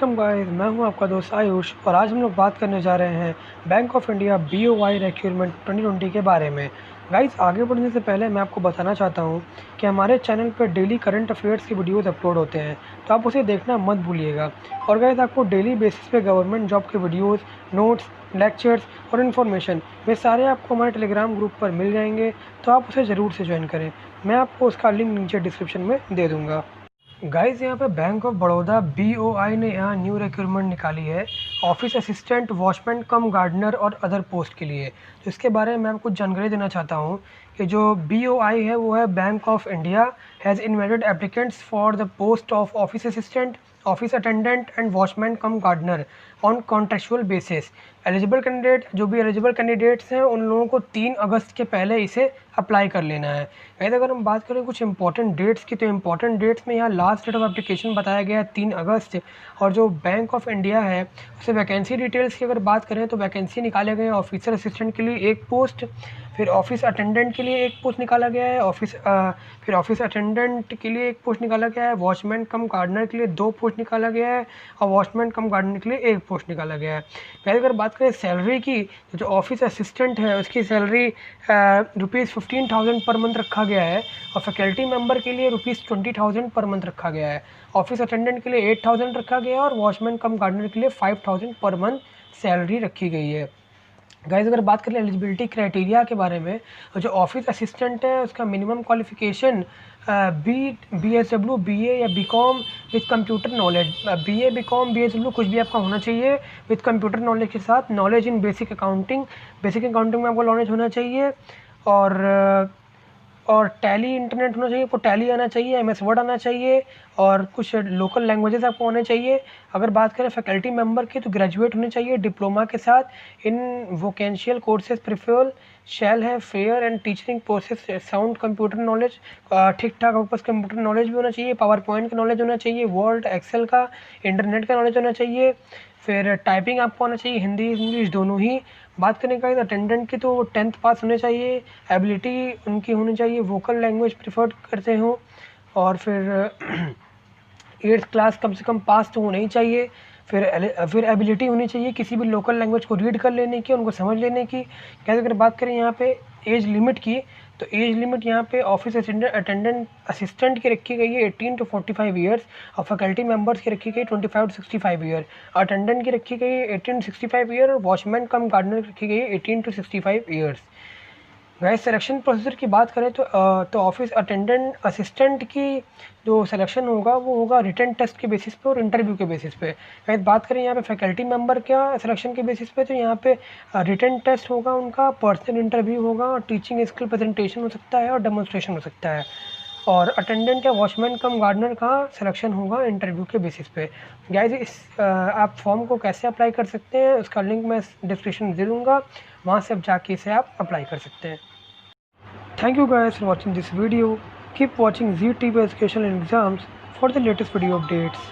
Welcome guys, मैं हूं आपका दोस्त आयुष और आज हम लोग बात करने जा रहे हैं बैंक ऑफ इंडिया बीओवाई रिक्रूटमेंट 2020 के बारे में। गाइस, आगे बढ़ने से पहले मैं आपको बताना चाहता हूं कि हमारे चैनल पर डेली करंट अफेयर्स की वीडियोस अपलोड होते हैं, तो आप उसे देखना मत भूलिएगा। और गाइस, आपको डेली बेसिस पे गवर्नमेंट जॉब के वीडियोज़, नोट्स, लेक्चर्स और इन्फॉर्मेशन वे सारे आपको हमारे टेलीग्राम ग्रुप पर मिल जाएंगे, तो आप उसे ज़रूर से ज्वाइन करें। मैं आपको उसका लिंक नीचे डिस्क्रिप्शन में दे दूँगा। गाइस, यहाँ पे बैंक ऑफ बड़ौदा बीओआई ने यहाँ न्यू रिक्रूटमेंट निकाली है office assistant, watchman cum gardener और अदर पोस्ट के लिए। तो इसके बारे में मैं आपको जानकारी देना चाहता हूँ कि जो बीओआई है वो है bank of India has invited applicants for the post of office assistant, office attendant and watchman cum gardener on contractual basis. Eligible candidate, जो भी एलिजिबल कैंडिडेट्स हैं उन लोगों को 3 अगस्त के पहले इसे अप्लाई कर लेना है। वैसे अगर हम बात करें कुछ इंपॉर्टेंट डेट्स की, तो इंपॉर्टेंट डेट्स में यहाँ लास्ट डेट ऑफ एप्लीकेशन बताया गया है 3 अगस्त। और जो बैंक ऑफ इंडिया है उसे वैकेंसी डिटेल्स की अगर बात करें तो वैकेंसी निकाले गए हैं ऑफिसर असिस्टेंट के लिए 1 पोस्ट, फिर ऑफिस अटेंडेंट के लिए 1 पोस्ट निकाला गया है, फिर ऑफिस अटेंडेंट के लिए 1 पोस्ट निकाला गया है, वॉचमैन कम गार्डनर के लिए 2 पोस्ट निकाला गया है और वॉचमैन कम गार्डनर के लिए 1 पोस्ट निकाला गया है। पहले अगर बात करें सैलरी की, तो जो ऑफिस असिस्टेंट है उसकी सैलरी ₹15,000 पर मंथ रखा गया है और फैकल्टी मेंबर के लिए ₹20,000 पर मंथ रखा गया है। ऑफिस अटेंडेंट के लिए 8,000 रखा गया है और वॉचमैन कम गार्डनर के लिए 5,000 पर मंथ सैलरी रखी गई है। गाइस, अगर बात करें एलिजिबिलिटी क्राइटेरिया के बारे में, तो जो ऑफिस असिस्टेंट है उसका मिनिमम क्वालिफिकेशन BSW, BA या BCom with computer knowledge. BA, BCom, BSW कुछ भी आपका होना चाहिए विद कंप्यूटर नॉलेज के साथ। नॉलेज इन बेसिक अकाउंटिंग में आपको नॉलेज होना चाहिए और टैली इंटरनेट होना चाहिए, आपको टैली आना चाहिए, MS वर्ड आना चाहिए और कुछ लोकल लैंग्वेजेस आपको आने चाहिए। अगर बात करें फैकल्टी मेंबर की, तो ग्रेजुएट होने चाहिए डिप्लोमा के साथ इन वोकेंशियल कोर्सेज प्रिफर शैल है fair and teaching courses, sound computer knowledge, ठीक ठाक आपके पास कंप्यूटर नॉलेज भी होना चाहिए, पावर पॉइंट का नॉलेज होना चाहिए, वर्ड एक्सेल का, इंटरनेट का नॉलेज होना चाहिए, फिर टाइपिंग आपको आना चाहिए, हिंदी इंग्लिश दोनों ही। बात करने का अटेंडेंट की, तो 10th पास होने चाहिए, एबिलिटी उनकी होनी चाहिए, वोकल लैंग्वेज प्रिफर्ड करते हो और फिर 8th क्लास कम से कम पास तो होना ही चाहिए। फिर एबिलिटी होनी चाहिए किसी भी लोकल लैंग्वेज को रीड कर लेने की, उनको समझ लेने की। कैसे अगर बात करें यहाँ पे एज लिमिट की, तो एज लिमिट यहाँ पे ऑफिस अटेंडेंट असिस्टेंट की रखी गई है 18 to 45 ईयर्स और फैकल्टी मेंबर्स की रखी गई 25 to 65 ईयर। अटेंडेंट की रखी गई है 18 to 65 ईयर और वॉचमैन कम गार्डनर की रखी गई है 18 to 65 ईयर्स। वैसे सिलेक्शन प्रोसीजर की बात करें तो ऑफिस अटेंडेंट असिस्टेंट की जो सिलेक्शन होगा वो होगा रिटन टेस्ट के बेसिस पे और इंटरव्यू के बेसिस पे। वैसे बात करें यहाँ पे फैकल्टी मेंबर क्या सिलेक्शन के बेसिस पे, तो यहाँ पे रिटन टेस्ट होगा, उनका पर्सनल इंटरव्यू होगा और टीचिंग स्किल प्रेजेंटेशन हो सकता है और डेमोन्स्ट्रेशन हो सकता है। और अटेंडेंट या वॉचमैन कम गार्डनर का सिलेक्शन होगा इंटरव्यू के बेसिस पे। गाइस, आप फॉर्म को कैसे अप्लाई कर सकते हैं उसका लिंक मैं डिस्क्रिप्शन में दे दूँगा, वहाँ से अब जाके इसे आप अप्लाई कर सकते हैं। Thank you guys for watching this video. Keep watching ZTV Educational Exams for the latest video updates.